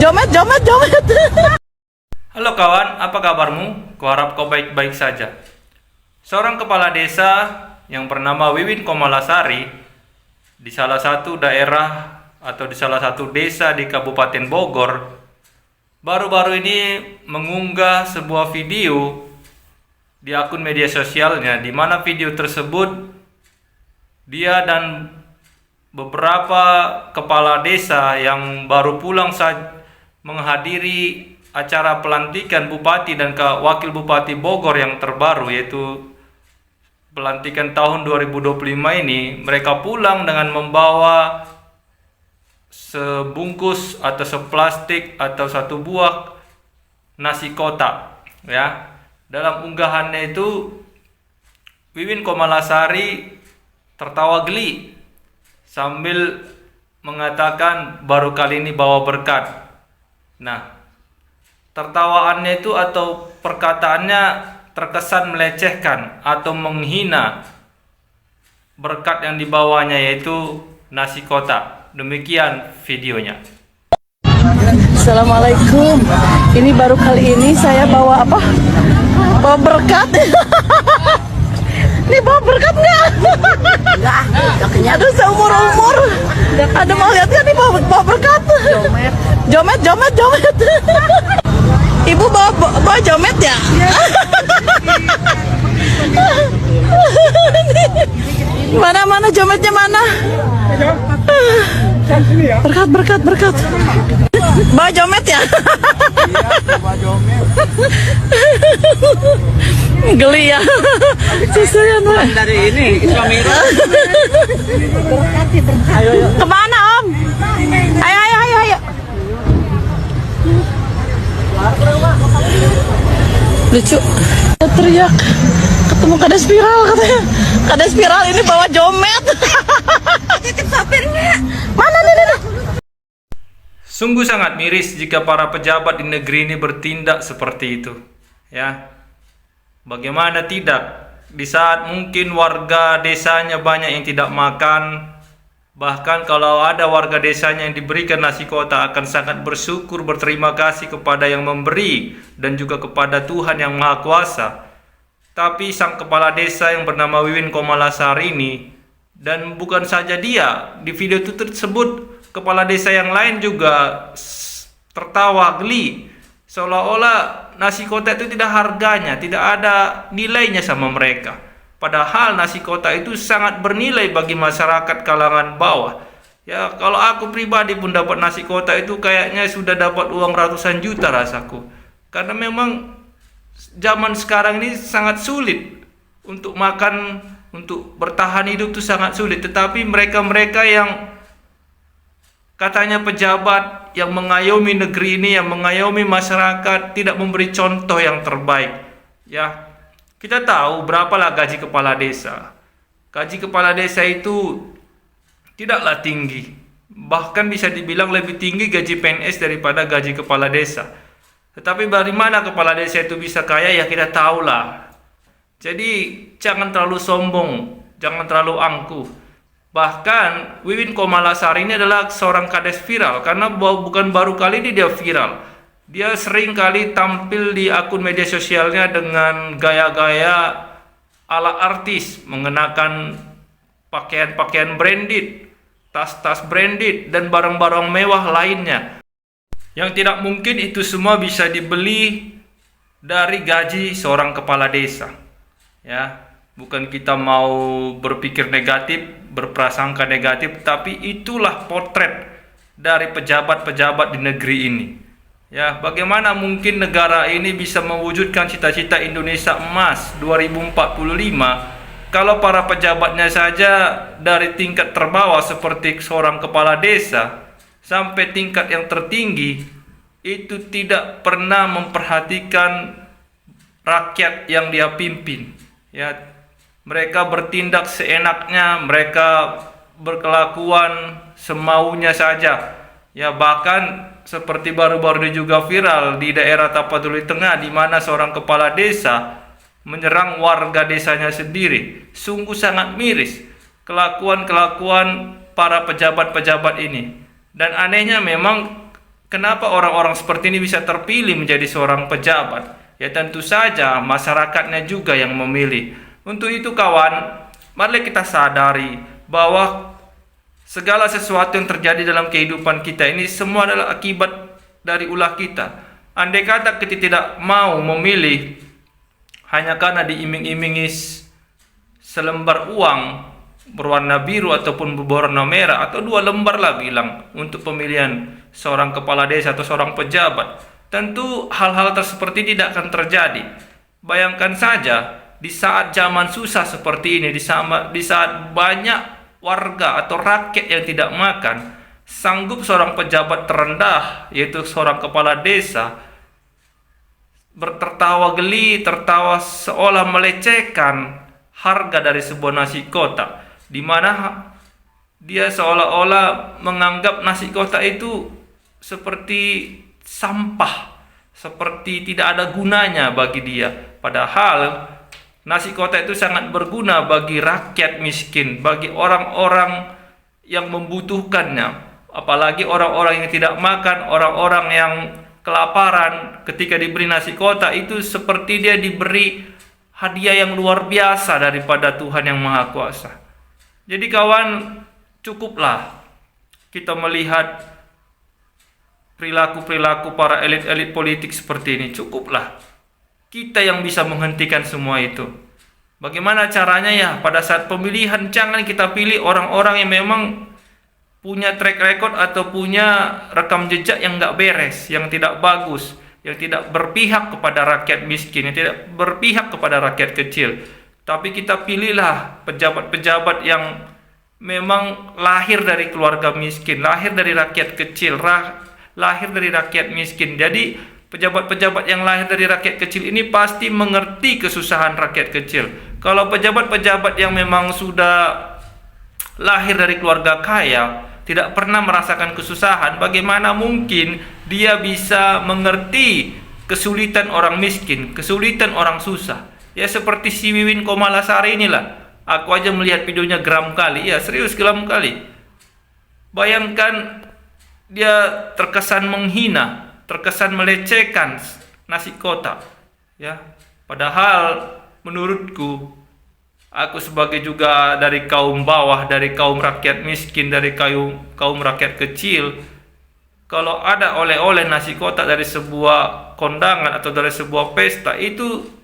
Jomet, jomet, jomet. Halo kawan, apa kabarmu? Kuharap kau baik-baik saja. Seorang kepala desa yang bernama Wiwin Komalasari di salah satu daerah atau di salah satu desa di Kabupaten Bogor baru-baru ini mengunggah sebuah video di akun media sosialnya, di mana video tersebut dia dan beberapa kepala desa yang baru pulang saja menghadiri acara pelantikan Bupati dan Wakil Bupati Bogor yang terbaru, yaitu pelantikan tahun 2025 ini. Mereka pulang dengan membawa sebungkus atau seplastik atau satu buah nasi kotak, ya. Dalam unggahannya itu Wiwin Komalasari tertawa geli sambil mengatakan baru kali ini bawa berkat. Nah, tertawaannya itu atau perkataannya terkesan melecehkan atau menghina berkat yang dibawanya, yaitu nasi kotak. Demikian videonya. Assalamualaikum. Ini baru kali ini saya bawa apa? Bawa berkat. Ini bawa berkat nggak? Enggak. Aduh, seumur-umur. Ada mau lihat nggak nih bawa berkat? Jomet. Jomet, jomet, jomet. Ibu bawa jomet ya? Mana jometnya mana? Berkat. Bawa jomet ya? Bawa jomet. Geli ya. Susuyan Pak. Dari ini Islamira. Kemana Om? Ayo. Lucu. Teriak. Ketemu kades viral katanya. Kades viral ini bawa jomet. Titip sopirnya. Mana nih? Sungguh sangat miris jika para pejabat di negeri ini bertindak seperti itu, ya. Bagaimana tidak, di saat mungkin warga desanya banyak yang tidak makan, bahkan kalau ada warga desanya yang diberikan nasi kotak akan sangat bersyukur, berterima kasih kepada yang memberi dan juga kepada Tuhan yang Maha Kuasa. Tapi sang kepala desa yang bernama Wiwin Komalasari ini, dan bukan saja dia, di video itu tersebut kepala desa yang lain juga tertawa geli, seolah-olah nasi kotak itu tidak harganya, tidak ada nilainya sama mereka. Padahal nasi kotak itu sangat bernilai bagi masyarakat kalangan bawah. Ya, kalau aku pribadi pun dapat nasi kotak itu kayaknya sudah dapat uang ratusan juta rasaku. Karena memang zaman sekarang ini sangat sulit untuk makan, untuk bertahan hidup itu sangat sulit. Tetapi mereka-mereka yang katanya pejabat yang mengayomi negeri ini, yang mengayomi masyarakat, tidak memberi contoh yang terbaik. Ya, kita tahu berapalah gaji kepala desa. Gaji kepala desa itu tidaklah tinggi. Bahkan bisa dibilang lebih tinggi gaji PNS daripada gaji kepala desa. Tetapi dari mana kepala desa itu bisa kaya, ya kita tahulah. Jadi jangan terlalu sombong, jangan terlalu angkuh. Bahkan Wiwin Komalasari ini adalah seorang kades viral, karena bukan baru kali ini dia viral. Dia sering kali tampil di akun media sosialnya dengan gaya-gaya ala artis, mengenakan pakaian-pakaian branded, tas-tas branded, dan barang-barang mewah lainnya. Yang tidak mungkin itu semua bisa dibeli dari gaji seorang kepala desa. Ya, bukan kita mau berpikir negatif, berprasangka negatif, tapi itulah potret dari pejabat-pejabat di negeri ini. Ya, bagaimana mungkin negara ini bisa mewujudkan cita-cita Indonesia Emas 2045 kalau para pejabatnya saja dari tingkat terbawah seperti seorang kepala desa sampai tingkat yang tertinggi itu tidak pernah memperhatikan rakyat yang dia pimpin. Ya, mereka bertindak seenaknya, mereka berkelakuan semaunya saja. Ya, bahkan seperti baru-baru ini juga viral di daerah Tapaduli Tengah, di mana seorang kepala desa menyerang warga desanya sendiri. Sungguh sangat miris kelakuan-kelakuan para pejabat-pejabat ini. Dan anehnya memang kenapa orang-orang seperti ini bisa terpilih menjadi seorang pejabat? Ya tentu saja masyarakatnya juga yang memilih. Untuk itu kawan, mari kita sadari bahwa segala sesuatu yang terjadi dalam kehidupan kita ini semua adalah akibat dari ulah kita. Andai kata kita tidak mau memilih hanya karena diiming-imingi selembar uang berwarna biru ataupun berwarna merah, atau 2 lembar lah bilang untuk pemilihan seorang kepala desa atau seorang pejabat, tentu hal-hal seperti ini tidak akan terjadi. Bayangkan saja di saat zaman susah seperti ini, di saat banyak warga atau rakyat yang tidak makan, sanggup seorang pejabat terendah, yaitu seorang kepala desa, tertawa geli, tertawa seolah melecehkan harga dari sebuah nasi kotak, di mana dia seolah-olah menganggap nasi kotak itu seperti sampah, seperti tidak ada gunanya bagi dia. Padahal nasi kotak itu sangat berguna bagi rakyat miskin, bagi orang-orang yang membutuhkannya. Apalagi orang-orang yang tidak makan, orang-orang yang kelaparan, ketika diberi nasi kotak itu seperti dia diberi hadiah yang luar biasa daripada Tuhan yang Maha Kuasa. Jadi kawan, cukuplah kita melihat perilaku-perilaku para elit-elit politik seperti ini. Cukuplah kita yang bisa menghentikan semua itu. Bagaimana caranya? Ya pada saat pemilihan jangan kita pilih orang-orang yang memang punya track record atau punya rekam jejak yang nggak beres, yang tidak bagus, yang tidak berpihak kepada rakyat miskin, yang tidak berpihak kepada rakyat kecil. Tapi kita pilihlah pejabat-pejabat yang memang lahir dari keluarga miskin, lahir dari rakyat kecil, lahir dari rakyat miskin. Jadi pejabat-pejabat yang lahir dari rakyat kecil ini pasti mengerti kesusahan rakyat kecil. Kalau pejabat-pejabat yang memang sudah lahir dari keluarga kaya, tidak pernah merasakan kesusahan, bagaimana mungkin dia bisa mengerti kesulitan orang miskin, kesulitan orang susah? Ya seperti si Wiwin Komalasari inilah. Aku aja melihat videonya geram kali, ya serius geram kali. Bayangkan dia terkesan menghina, terkesan melecehkan nasi kotak. Ya, padahal menurutku, aku sebagai juga dari kaum bawah, dari kaum rakyat miskin, dari kaum rakyat kecil, kalau ada oleh-oleh nasi kotak dari sebuah kondangan atau dari sebuah pesta, itu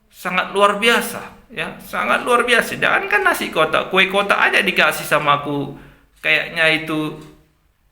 sangat luar biasa, ya, sangat luar biasa. Jangankan nasi kotak, kue kotak aja dikasih sama aku, kayaknya itu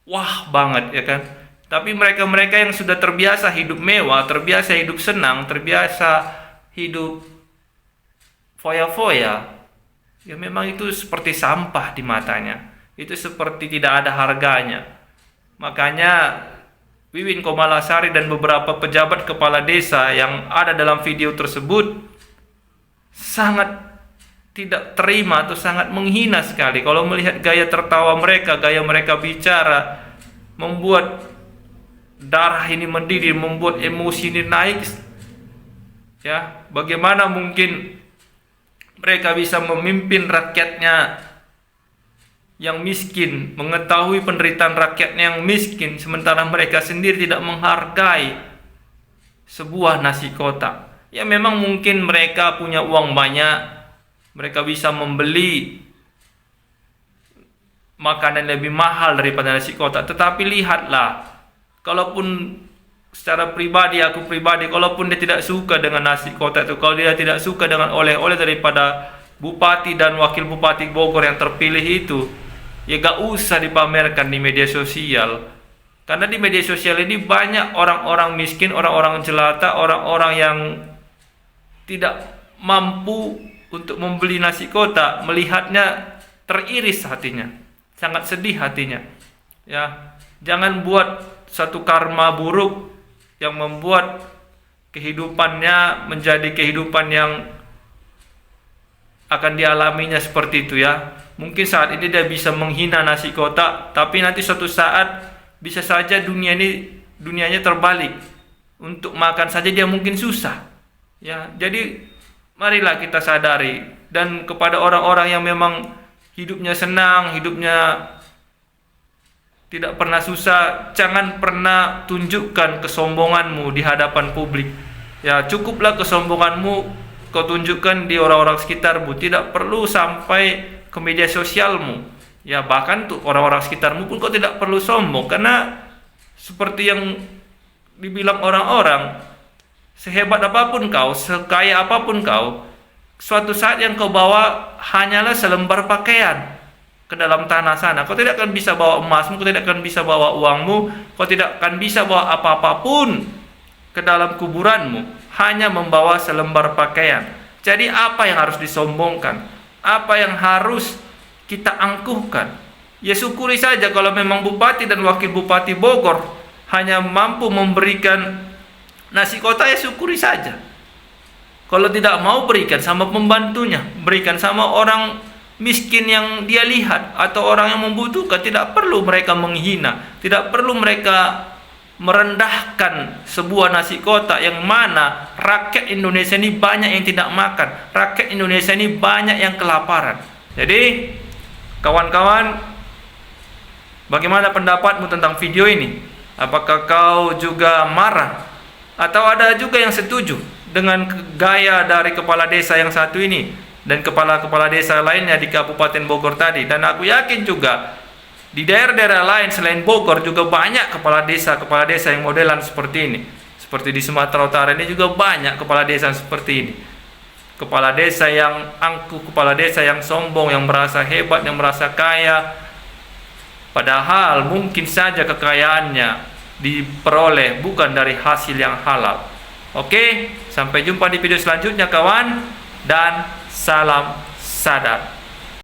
wah banget, ya kan. Tapi mereka-mereka yang sudah terbiasa hidup mewah, terbiasa hidup senang, terbiasa hidup foya-foya, ya memang itu seperti sampah di matanya. Itu seperti tidak ada harganya. Makanya Wiwin Komalasari dan beberapa pejabat kepala desa yang ada dalam video tersebut sangat tidak terima atau sangat menghina sekali. Kalau melihat gaya tertawa mereka, gaya mereka bicara, membuat darah ini mendidih, membuat emosi ini naik. Ya, bagaimana mungkin mereka bisa memimpin rakyatnya yang miskin, mengetahui penderitaan rakyatnya yang miskin, sementara mereka sendiri tidak menghargai sebuah nasi kotak. Ya memang mungkin mereka punya uang banyak, mereka bisa membeli makanan lebih mahal daripada nasi kotak. Tetapi lihatlah, kalaupun secara pribadi, aku pribadi, kalaupun dia tidak suka dengan nasi kotak itu, kalau dia tidak suka dengan oleh-oleh daripada bupati dan wakil bupati Bogor yang terpilih itu, ya gak usah dipamerkan di media sosial. Karena di media sosial ini banyak orang-orang miskin, orang-orang jelata, orang-orang yang tidak mampu untuk membeli nasi kotak, melihatnya teriris hatinya, sangat sedih hatinya. Ya, jangan buat satu karma buruk yang membuat kehidupannya menjadi kehidupan yang akan dialaminya seperti itu, ya. Mungkin saat ini dia bisa menghina nasi kotak, tapi nanti suatu saat bisa saja dunianya terbalik. Untuk makan saja dia mungkin susah. Ya, jadi marilah kita sadari, dan kepada orang-orang yang memang hidupnya senang, hidupnya tidak pernah susah, jangan pernah tunjukkan kesombonganmu di hadapan publik. Ya, cukuplah kesombonganmu kau tunjukkan di orang-orang sekitarmu, tidak perlu sampai ke media sosialmu. Ya, bahkan tuh orang-orang sekitarmu pun kau tidak perlu sombong, karena seperti yang dibilang orang-orang, sehebat apapun kau, sekaya apapun kau, suatu saat yang kau bawa hanyalah selembar pakaian ke dalam tanah sana. Kau tidak akan bisa bawa emasmu, kau tidak akan bisa bawa uangmu, kau tidak akan bisa bawa apa-apapun ke dalam kuburanmu, hanya membawa selembar pakaian. Jadi apa yang harus disombongkan? Apa yang harus kita angkuhkan? Ya syukuri saja kalau memang Bupati dan Wakil Bupati Bogor hanya mampu memberikan nasi kotak, ya syukuri saja. Kalau tidak mau, berikan sama pembantunya, berikan sama orang miskin yang dia lihat atau orang yang membutuhkan. Tidak perlu mereka menghina, tidak perlu mereka merendahkan sebuah nasi kotak yang mana rakyat Indonesia ini banyak yang tidak makan, rakyat Indonesia ini banyak yang kelaparan. Jadi kawan-kawan, bagaimana pendapatmu tentang video ini? Apakah kau juga marah atau ada juga yang setuju dengan gaya dari kepala desa yang satu ini dan kepala-kepala desa lainnya di Kabupaten Bogor tadi? Dan aku yakin juga di daerah-daerah lain selain Bogor juga banyak kepala desa yang modelan seperti ini. Seperti di Sumatera Utara ini juga banyak kepala desa seperti ini. Kepala desa yang angkuh, kepala desa yang sombong, yang merasa hebat, yang merasa kaya. Padahal mungkin saja kekayaannya diperoleh bukan dari hasil yang halal. Oke, sampai jumpa di video selanjutnya kawan, dan salam sadar.